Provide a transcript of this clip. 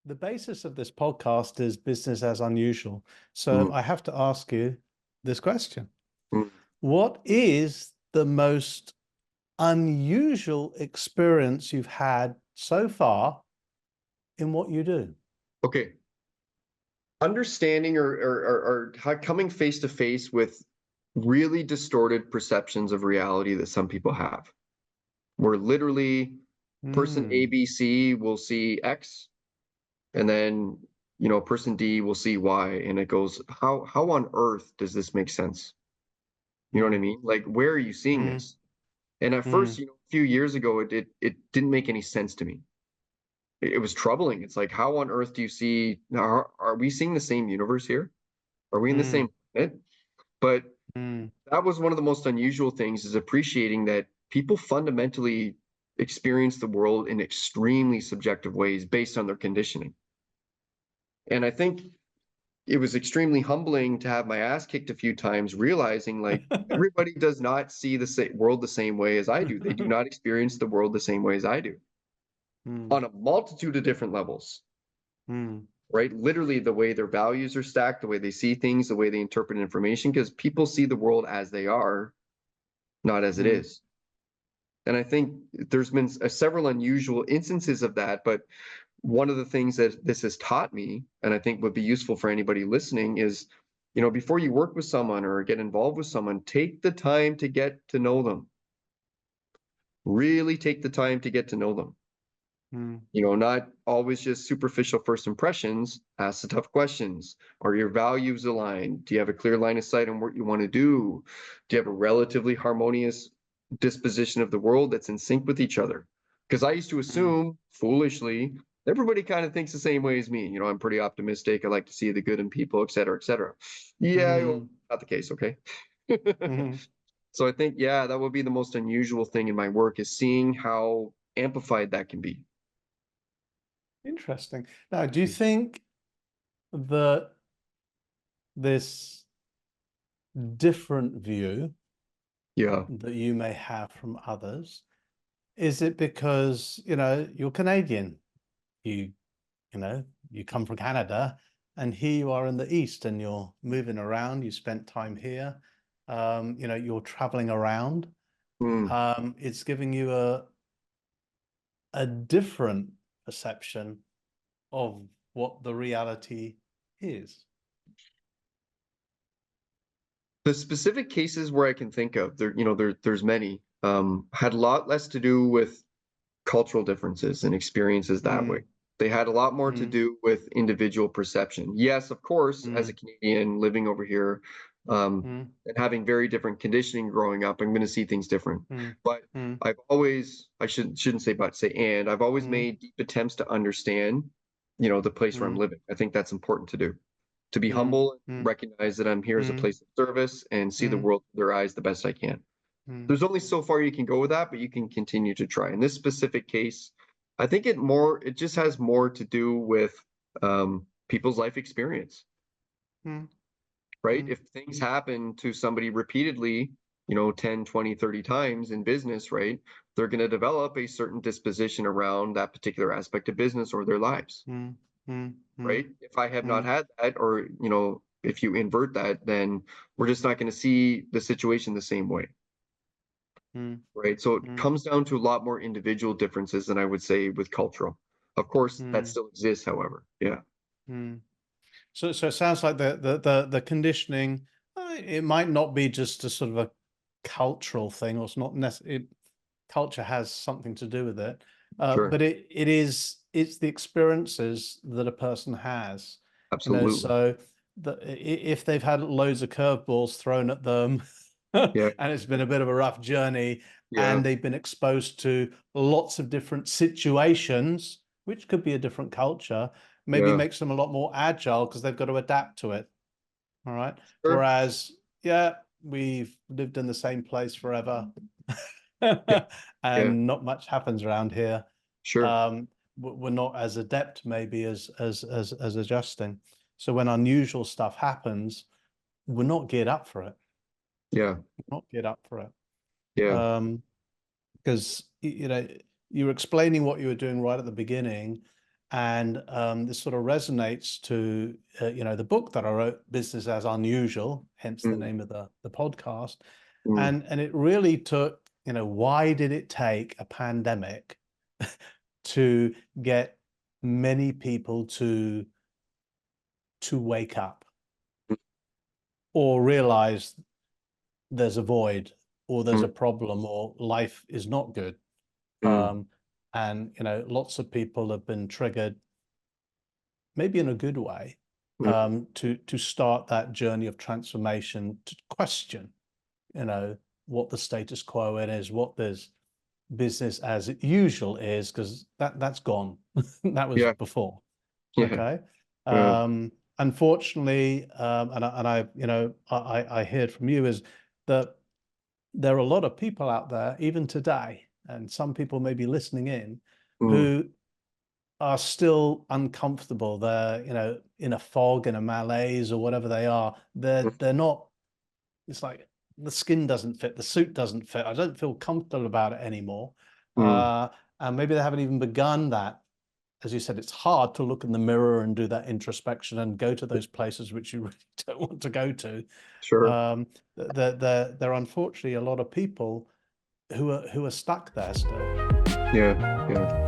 The basis of this podcast is business as unusual. So Mm, I have to ask you this question. mm. What is the most unusual experience you've had so far in what you do? Okay. Understanding or coming face to face with really distorted perceptions of reality that some people have, where literally person A, Hmm. B, C will see X, and then person D will see Y, and it goes, how on earth does this make sense? You know what I Hmm. mean? Like, where are you seeing Hmm. this? And at Hmm. first, a few years ago, it didn't make any sense to me. It was troubling. It's like, how on earth do you see? Are we seeing the same universe here? Are we in the Hmm. same planet? But Hmm. that was one of the most unusual things, is appreciating that people fundamentally experience the world in extremely subjective ways based on their conditioning. And I think it was extremely humbling to have my ass kicked a few times, realizing like everybody does not see the world the same way as I do. They do not experience the world the same way as I do Hmm. on a multitude of different levels. Hmm. Right? Literally the way their values are stacked, the way they see things, the way they interpret information, because people see the world as they are, not as it Hmm. is. And I think there's been several unusual instances of that. But one of the things that this has taught me, and I think would be useful for anybody listening, is, before you work with someone or get involved with someone, take the time to get to know them. Really take the time to get to know them. Hmm. Not always just superficial first impressions. Ask the tough questions. Are your values aligned? Do you have a clear line of sight on what you want to do? Do you have a relatively harmonious disposition of the world that's in sync with each other? Because I used to Hmm. assume, foolishly, everybody kind of thinks the same way as me. I'm pretty optimistic. I like to see the good in people, et cetera, et cetera. Yeah, well, Hmm. not the case, okay? Hmm. So I think, yeah, that would be the most unusual thing in my work, is seeing how amplified that can be. Interesting. Now, do you think that this different view Yeah. that you may have from others, is it because, you're Canadian? You, you come from Canada and here you are in the East and you're moving around, you spent time here, you're traveling around. Mm. It's giving you a different perception of what the reality is. The specific cases where I can think of, there's many, had a lot less to do with cultural differences and experiences that way. Mm, They had a lot more to mm, do with individual perception. Yes, of course, as a mm, Canadian living over here, mm, and having very different conditioning growing up, I'm going to see things different. mm, But mm, I shouldn't say but, say and, I've always mm, made deep attempts to understand, the place where I'm mm, living. I think that's important to do. To be mm, humble, mm, recognize that I'm here as a mm, place of service, and see the mm, world through their eyes the best I can. mm, There's only so far you can go with that, but you can continue to try. In this specific case, I think it just has more to do with people's life experience, mm, right? mm, If things happen to somebody repeatedly, 10, 20, 30 times in business, right? They're going to develop a certain disposition around that particular aspect of business or their lives, mm, mm, mm, right? If I have not mm, had that, or, if you invert that, then we're just not going to see the situation the same way. mm, Right. So it mm, comes down to a lot more individual differences than I would say with cultural. Of course, that mm, still exists, however. Yeah. mm. So it sounds like the conditioning, it might not be just a sort of a cultural thing, or it's not necessarily, culture has something to do with it, Sure. but it's the experiences that a person has, Absolutely. so if they've had loads of curveballs thrown at them Yeah. and it's been a bit of a rough journey, Yeah. and they've been exposed to lots of different situations, which could be a different culture, maybe Yeah. makes them a lot more agile because they've got to adapt to it. All right. Sure. Whereas, yeah, we've lived in the same place forever Yeah. Yeah. and not much happens around here. Sure. We're not as adept maybe as adjusting. So when unusual stuff happens, we're not geared up for it. Yeah. We're not geared up for it. Yeah. Because you were explaining what you were doing right at the beginning, And this sort of resonates to, the book that I wrote, Business as Unusual, hence the name of the podcast. And it really took, why did it take a pandemic to get many people to wake up or realize there's a void or there's a problem or life is not good. And lots of people have been triggered, maybe in a good way, to start that journey of transformation, to question, what the status quo is, what this business as usual is, because that's gone. That was Yeah. before. Yeah. Okay. Yeah. Unfortunately, I heard from you is that there are a lot of people out there, even today, and some people may be listening in, who are still uncomfortable. They're, in a fog, in a malaise, or whatever they are. They're not. It's like the skin doesn't fit, the suit doesn't fit. I don't feel comfortable about it anymore. And maybe they haven't even begun that. As you said, it's hard to look in the mirror and do that introspection and go to those places which you really don't want to go to. Sure. There are unfortunately a lot of people who are stuck there still. Yeah. Yeah.